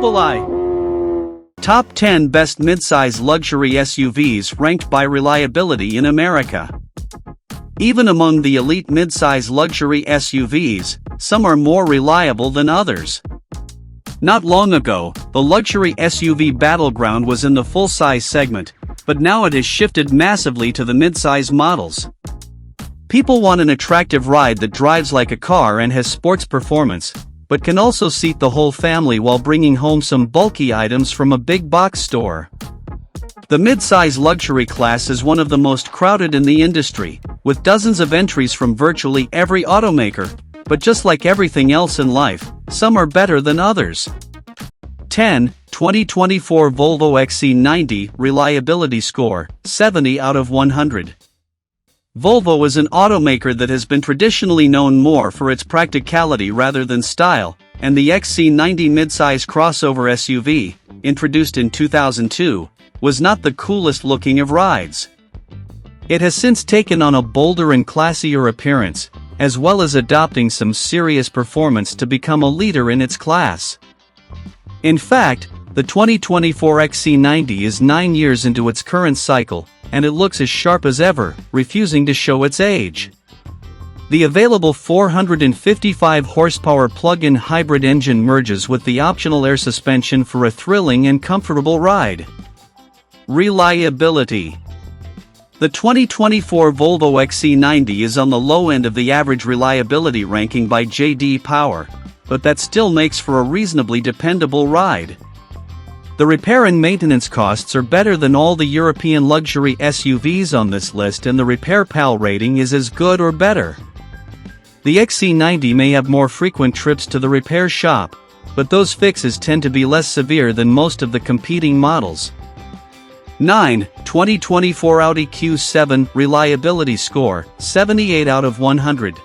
Mobili. Top 10 Best Midsize Luxury SUVs ranked by reliability in America. Even among the elite midsize luxury SUVs, some are more reliable than others. Not long ago, the luxury SUV battleground was in the full-size segment, but now it has shifted massively to the midsize models. People want an attractive ride that drives like a car and has sports performance, but can also seat the whole family while bringing home some bulky items from a big box store. The midsize luxury class is one of the most crowded in the industry, with dozens of entries from virtually every automaker, but just like everything else in life, some are better than others. 10. 2024 Volvo XC90 Reliability Score, 70 out of 100. Volvo is an automaker that has been traditionally known more for its practicality rather than style, and the XC90 midsize crossover SUV, introduced in 2002, was not the coolest looking of rides. It has since taken on a bolder and classier appearance, as well as adopting some serious performance to become a leader in its class. In fact, the 2024 XC90 is 9 years into its current cycle, and it looks as sharp as ever, refusing to show its age. The available 455 horsepower plug-in hybrid engine merges with the optional air suspension for a thrilling and comfortable ride. Reliability. The 2024 Volvo XC90 is on the low end of the average reliability ranking by J.D. Power, but that still makes for a reasonably dependable ride. The repair and maintenance costs are better than all the European luxury SUVs on this list, and the Repair Pal rating is as good or better. The XC90 may have more frequent trips to the repair shop, but those fixes tend to be less severe than most of the competing models. 9. 2024 Audi Q7 Reliability Score, 78 out of 100.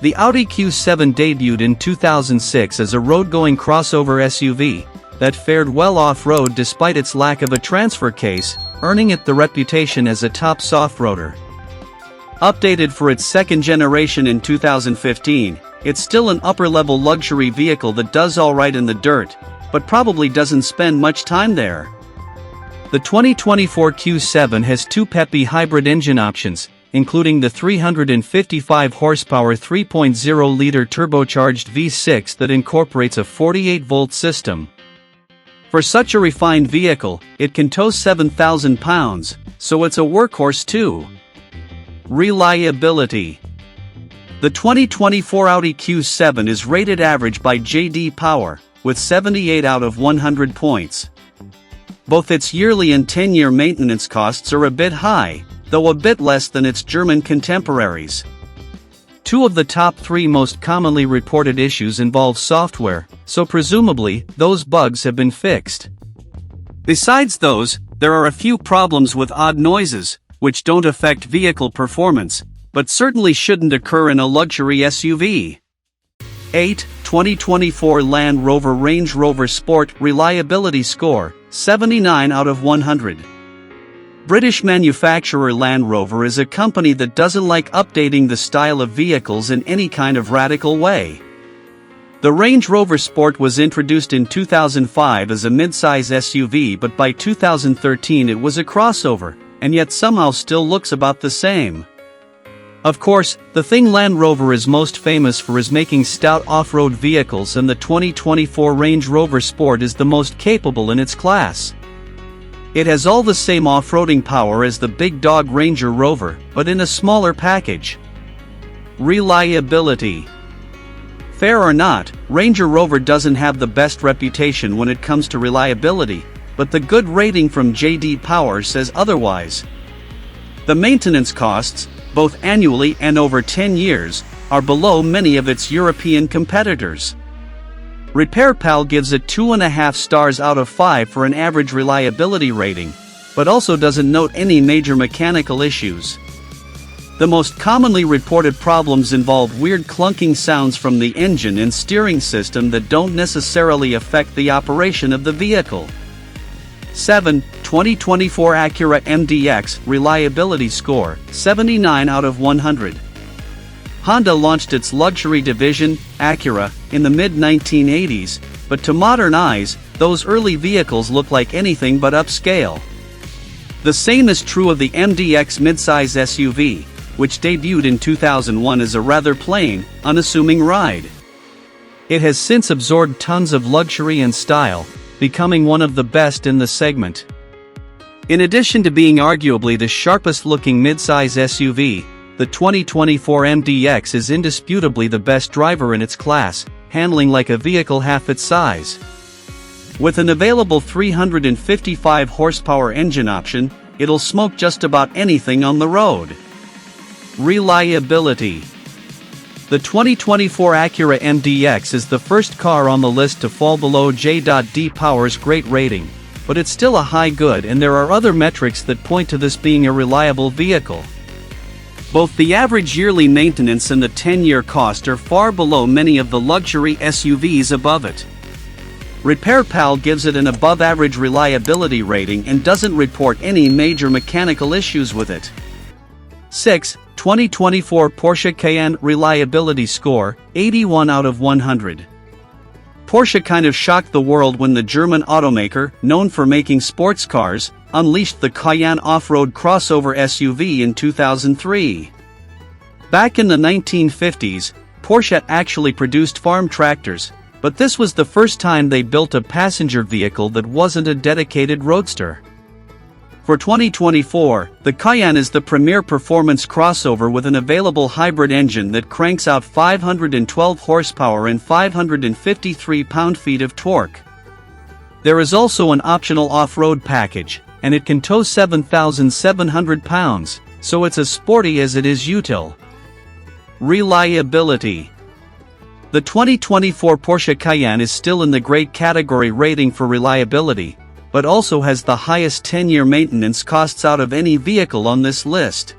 The Audi Q7 debuted in 2006 as a road-going crossover SUV that fared well off-road despite its lack of a transfer case, earning it the reputation as a top soft-roader. Updated for its second generation in 2015, it's still an upper-level luxury vehicle that does alright in the dirt, but probably doesn't spend much time there. The 2024 Q7 has two peppy hybrid engine options, including the 355 horsepower 3.0-liter turbocharged V6 that incorporates a 48-volt system. For such a refined vehicle, it can tow 7,000 pounds, so it's a workhorse too. Reliability. The 2024 Audi Q7 is rated average by J.D. Power, with 78 out of 100 points. Both its yearly and 10-year maintenance costs are a bit high, though a bit less than its German contemporaries. Two of the top 3 most commonly reported issues involve software, so presumably, those bugs have been fixed. Besides those, there are a few problems with odd noises, which don't affect vehicle performance, but certainly shouldn't occur in a luxury SUV. 8. 2024 Land Rover Range Rover Sport Reliability Score, 79 out of 100. British manufacturer Land Rover is a company that doesn't like updating the style of vehicles in any kind of radical way. The Range Rover Sport was introduced in 2005 as a midsize SUV, but by 2013 it was a crossover, and yet somehow still looks about the same. Of course, the thing Land Rover is most famous for is making stout off-road vehicles, and the 2024 Range Rover Sport is the most capable in its class. It has all the same off-roading power as the big dog Ranger Rover, but in a smaller package. Reliability. Fair or not, Ranger Rover doesn't have the best reputation when it comes to reliability, but the good rating from J.D. Power says otherwise. The maintenance costs, both annually and over 10 years, are below many of its European competitors. Repair Pal gives it 2.5 stars out of 5 for an average reliability rating, but also doesn't note any major mechanical issues. The most commonly reported problems involve weird clunking sounds from the engine and steering system that don't necessarily affect the operation of the vehicle. 7. 2024 Acura MDX Reliability Score, 79 out of 100. Honda launched its luxury division, Acura, in the mid-1980s, but to modern eyes, those early vehicles look like anything but upscale. The same is true of the MDX midsize SUV, which debuted in 2001 as a rather plain, unassuming ride. It has since absorbed tons of luxury and style, becoming one of the best in the segment. In addition to being arguably the sharpest-looking midsize SUV, the 2024 MDX is indisputably the best driver in its class, handling like a vehicle half its size. With an available 355 horsepower engine option, it'll smoke just about anything on the road. Reliability. The 2024 Acura MDX is the first car on the list to fall below J.D. Power's great rating, but it's still a high good, and there are other metrics that point to this being a reliable vehicle. Both the average yearly maintenance and the 10-year cost are far below many of the luxury SUVs above it. RepairPal gives it an above-average reliability rating and doesn't report any major mechanical issues with it. 6. 2024 Porsche Cayenne reliability score, 81 out of 100. Porsche kind of shocked the world when the German automaker, known for making sports cars, unleashed the Cayenne off-road crossover SUV in 2003. Back in the 1950s, Porsche actually produced farm tractors, but this was the first time they built a passenger vehicle that wasn't a dedicated roadster. For 2024, the Cayenne is the premier performance crossover with an available hybrid engine that cranks out 512 horsepower and 553 pound-feet of torque. There is also an optional off-road package, and it can tow 7,700 pounds, so it's as sporty as it is util. Reliability. The 2024 Porsche Cayenne is still in the great category rating for reliability, but also has the highest 10-year maintenance costs out of any vehicle on this list.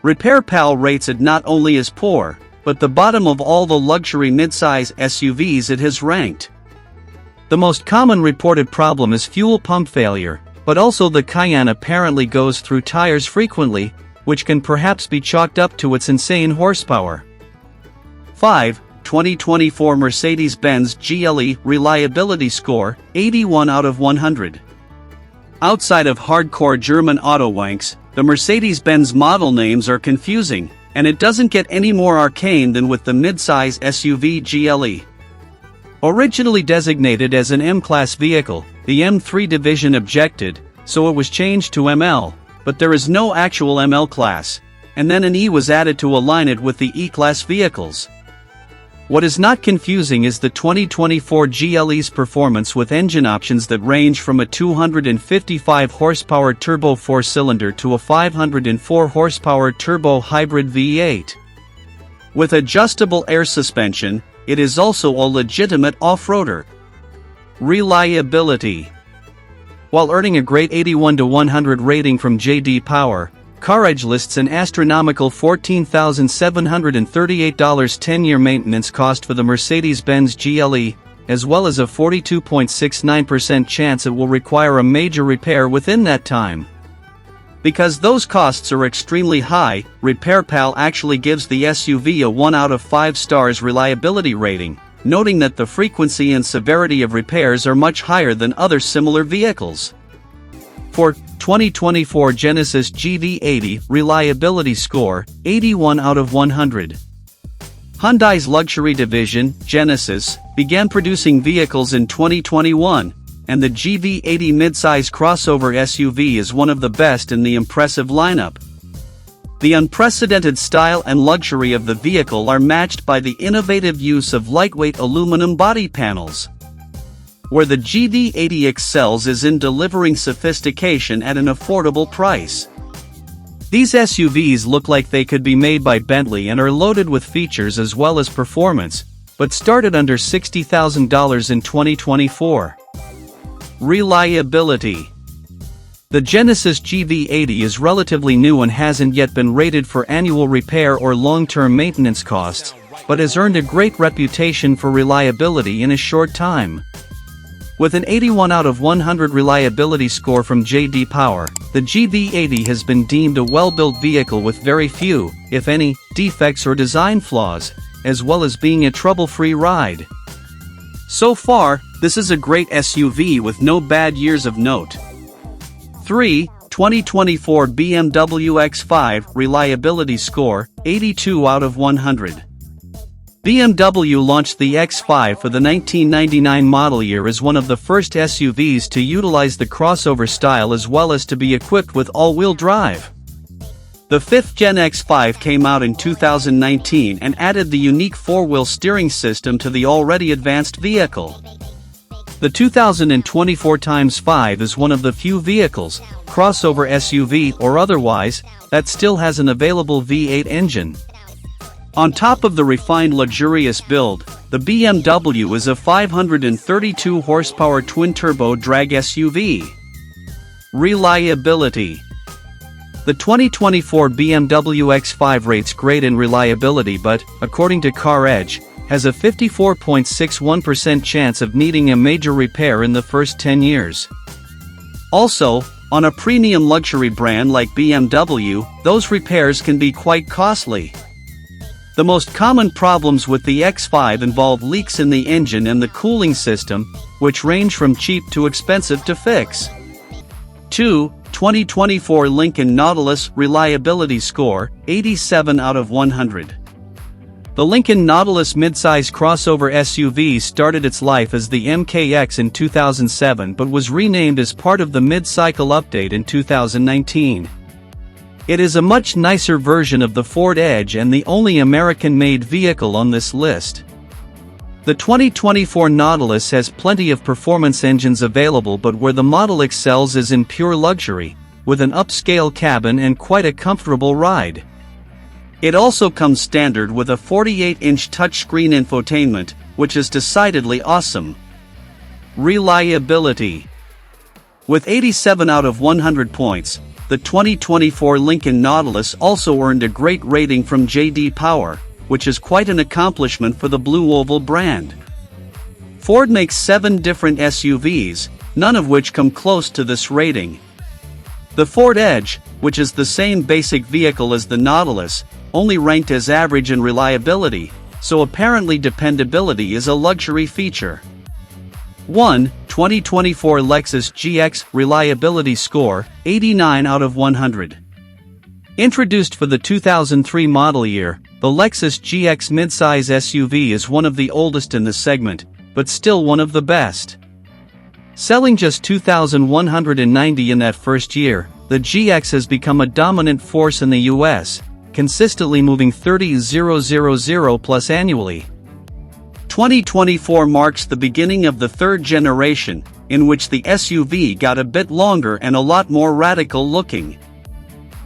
RepairPal rates it not only as poor, but the bottom of all the luxury midsize SUVs it has ranked. The most common reported problem is fuel pump failure, but also the Cayenne apparently goes through tires frequently, which can perhaps be chalked up to its insane horsepower. 5. 2024 Mercedes-Benz GLE reliability score, 81 out of 100. Outside of hardcore German auto wanks, the Mercedes-Benz model names are confusing, and it doesn't get any more arcane than with the midsize SUV GLE. Originally designated as an M-Class vehicle, the M3 division objected, so it was changed to ML, but there is no actual ML class, and then an E was added to align it with the E-Class vehicles. What is not confusing is the 2024 GLE's performance with engine options that range from a 255 horsepower turbo 4-cylinder to a 504 horsepower turbo hybrid V8. With adjustable air suspension, it is also a legitimate off-roader. Reliability. While earning a great 81/100 rating from J.D. Power, CarEdge lists an astronomical $14,738 10-year maintenance cost for the Mercedes-Benz GLE, as well as a 42.69% chance it will require a major repair within that time. Because those costs are extremely high, RepairPal actually gives the SUV a 1 out of 5 stars reliability rating, noting that the frequency and severity of repairs are much higher than other similar vehicles. For 2024 Genesis GV80 reliability score, 81 out of 100. Hyundai's luxury division, Genesis, began producing vehicles in 2021, and the GV80 midsize crossover SUV is one of the best in the impressive lineup. The unprecedented style and luxury of the vehicle are matched by the innovative use of lightweight aluminum body panels. Where the GV80 excels is in delivering sophistication at an affordable price. These SUVs look like they could be made by Bentley and are loaded with features as well as performance, but start at under $60,000 in 2024. Reliability. The Genesis GV80 is relatively new and hasn't yet been rated for annual repair or long-term maintenance costs, but has earned a great reputation for reliability in a short time. With an 81 out of 100 reliability score from J.D. Power, the GV80 has been deemed a well-built vehicle with very few, if any, defects or design flaws, as well as being a trouble-free ride. So far, this is a great SUV with no bad years of note. 3. 2024 BMW X5 Reliability Score, 82 out of 100. BMW launched the X5 for the 1999 model year as one of the first SUVs to utilize the crossover style as well as to be equipped with all-wheel drive. The 5th Gen X5 came out in 2019 and added the unique four-wheel steering system to the already advanced vehicle. The 2024 x5 is one of the few vehicles, crossover SUV or otherwise, that still has an available V8 engine. On top of the refined luxurious build, the BMW is a 532 horsepower twin-turbo drag SUV. Reliability. The 2024 BMW X5 rates great in reliability but, according to CarEdge, has a 54.61% chance of needing a major repair in the first 10 years. Also, on a premium luxury brand like BMW, those repairs can be quite costly. The most common problems with the X5 involve leaks in the engine and the cooling system, which range from cheap to expensive to fix. 2. 2024 Lincoln Nautilus Reliability Score, 87 out of 100. The Lincoln Nautilus midsize crossover SUV started its life as the MKX in 2007 but was renamed as part of the mid-cycle update in 2019. It is a much nicer version of the Ford Edge and the only American-made vehicle on this list. The 2024 Nautilus has plenty of performance engines available, but where the model excels is in pure luxury, with an upscale cabin and quite a comfortable ride. It also comes standard with a 48-inch touchscreen infotainment, which is decidedly awesome. Reliability. With 87 out of 100 points, the 2024 Lincoln Nautilus also earned a great rating from J.D. Power, which is quite an accomplishment for the Blue Oval brand. Ford makes 7 different SUVs, none of which come close to this rating. The Ford Edge, which is the same basic vehicle as the Nautilus, only ranked as average in reliability, so apparently dependability is a luxury feature. 1. 2024 Lexus GX Reliability Score, 89 out of 100. Introduced for the 2003 model year, the Lexus GX midsize SUV is one of the oldest in the segment, but still one of the best. Selling just 2,190 in that first year, the GX has become a dominant force in the US, consistently moving 30,000 plus annually. 2024 marks the beginning of the third generation, in which the SUV got a bit longer and a lot more radical looking.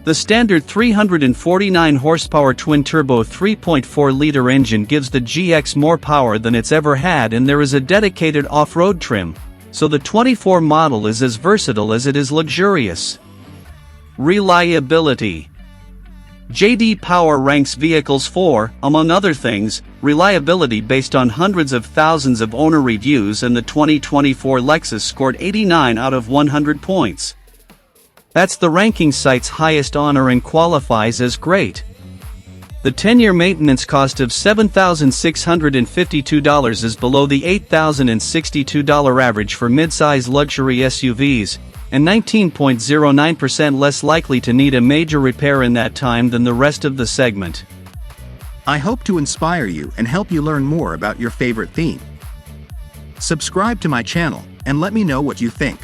The standard 349 horsepower twin-turbo 3.4-liter engine gives the GX more power than it's ever had, and there is a dedicated off-road trim, so the 24 model is as versatile as it is luxurious. Reliability. J.D. Power ranks vehicles for, among other things, reliability based on hundreds of thousands of owner reviews, and the 2024 Lexus scored 89 out of 100 points. That's the ranking site's highest honor and qualifies as great. The 10-year maintenance cost of $7,652 is below the $8,062 average for midsize luxury SUVs, and 19.09% less likely to need a major repair in that time than the rest of the segment. I hope to inspire you and help you learn more about your favorite theme. Subscribe to my channel and let me know what you think.